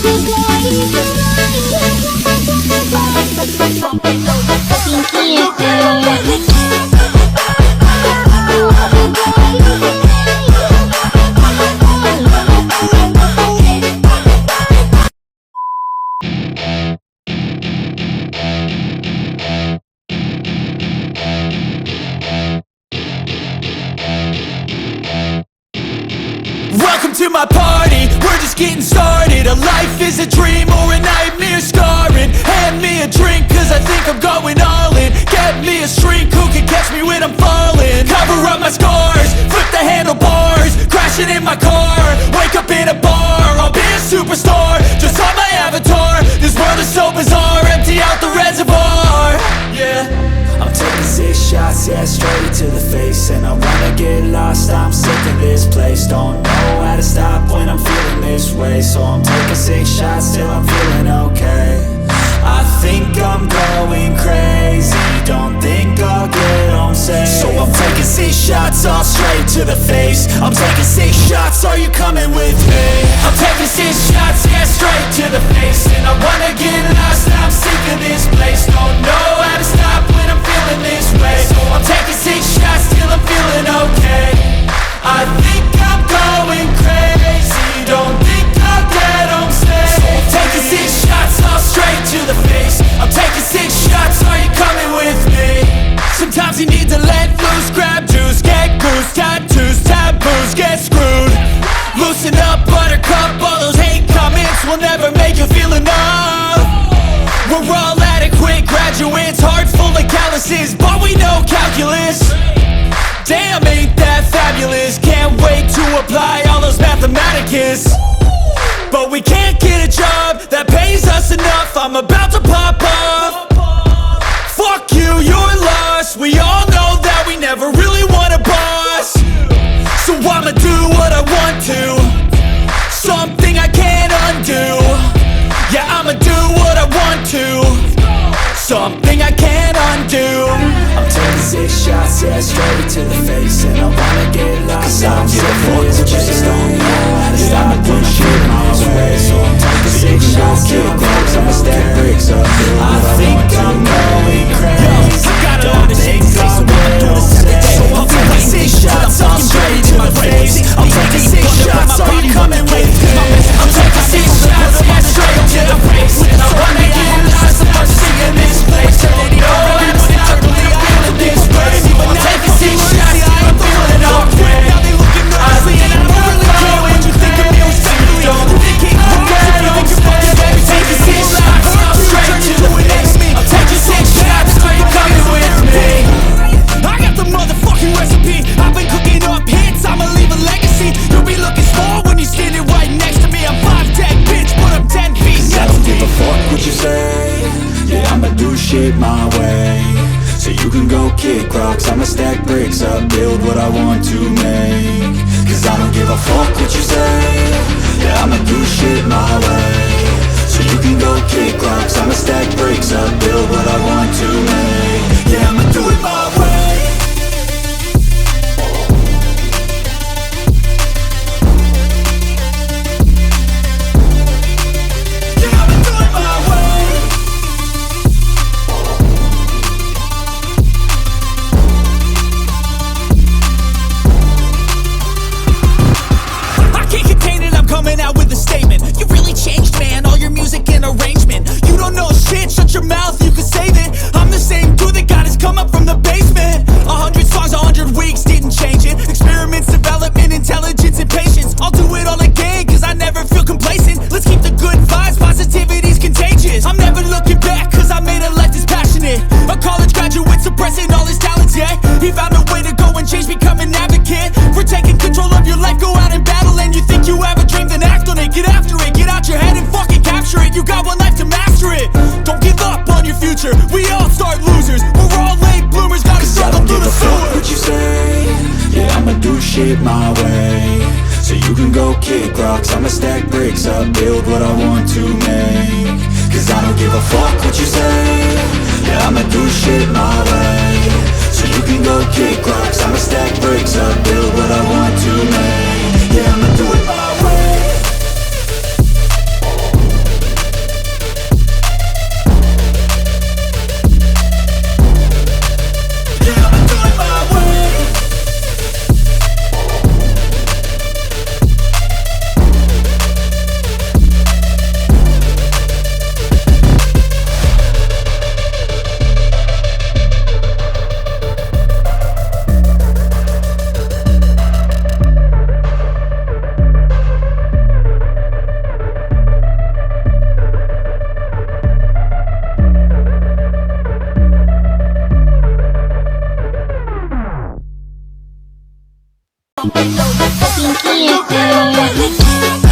Welcome to my party, we're just getting started. A life is a dream or a nightmare scarring. Hand me a drink cause I think I'm going all in. Get me a shrink who can catch me when I'm falling. Cover up my scars, flip the handlebars. Crashing in my car, wake up in a bar. I'll be a superstar, just on my avatar. This world is so bizarre, empty out the reservoir. Yeah, I'm taking 6 shots, yeah, straight to the face. And I wanna get lost, I'm sick of this place. Don't know how to stop when I'm feeling this way. So I'm taking 6 shots till I'm feeling okay. I think I'm going crazy, don't think I'll get home safe. So I'm taking 6 shots, all straight to the face. I'm taking 6 shots, are you coming with me? I'm taking 6 shots, yeah, straight to the face. And I wanna get lost, I'm sick of this place. Don't know how to stop when I'm feeling this way. So I'm taking 6 shots till I'm feeling okay. I think I'm going crazy, don't think I'll get home safe. So I'm taking 6 shots, all straight to the face. I'm taking 6 shots, are you coming with me? Sometimes you need to let loose, grab juice, get goose, tattoos, taboos, get screwed. Loosen up, buttercup, all those hate comments will never make you feel enough. We're all adequate graduates, heart full of calluses, but we know calculus. Damn, ain't that fabulous? Can't wait to apply all those mathematicus. But we can't get a job that pays us enough. I'm about to pop off. Fuck you, you're lost. We all know that we never really want a boss. So I'ma do what I want to, something I can't undo. Yeah, I'ma do what I want to, something I can't undo. I'm taking 6 shots, yeah, straight to the face. And I wanna get lost, I don't give a fuck, just don't know how to stop doing shit my way. So I'm taking 6 shots, kill clocks, I'ma stack bricks up. I think I'm going crazy, don't think I'll get home safe. So I'm taking 6 shots, all straight to the face. I'm taking 6 shots, are you coming with me? I'm taking 6 shots, yeah, straight to the face. And I wanna get lost, I'm sick of this place. Don't know how to stop when I'm feeling this way. I'm taking 6 shots, yeah, I'm feeling okay. I think I'm going crazy, don't think I'll get home safe. I'm taking 6 shots, all straight to the face. I'm taking 6 shots, are you coming with me? I got the motherfucking recipe, I've been cooking up hits, I'ma leave a legacy. You'll be looking small when you're standing right next to me. I'm 5'10", bitch, but I'm 10 feet next to me. I don't give a fuck what you say, yeah, I'ma do shit my way. So you can go kick rocks, I'ma stack bricks up, build what I want to make. Cause I don't give a fuck what you say, yeah, I'ma do shit my way. So you can go kick rocks, I'ma stack bricks up, build what I want to make. Yeah, I'ma do it my way. Shut your mouth, you can save it. I'm the same dude that got his come up from the basement. 100 songs, 100 weeks, didn't change it. Experiments, development, intelligence, and patience. I'll do it all again, cause I never feel complacent. Let's keep the good vibes, positivity's contagious. I'm never looking back, cause I made a life that's passionate. A college graduate suppressing all his talents, yeah. He found a way to go and change, become an advocate for taking control of your life, go out and battle. And you think you have a dream, then act on it. Get after it, get out your head and fucking capture it. You got one life to master it. Don't give up on your future, we all start losers. We're all late bloomers, gotta struggle through the sewer. I don't give a fuck what you say, yeah, I'ma do shit my way. So you can go kick rocks, I'ma stack bricks up, build what I want to make. Cause I don't give a fuck what you say, yeah, I'ma do shit my way. So you can go kick rocks, I'ma stack bricks up, build what I want to make. Yeah, I'ma do it my way. Pinky FM.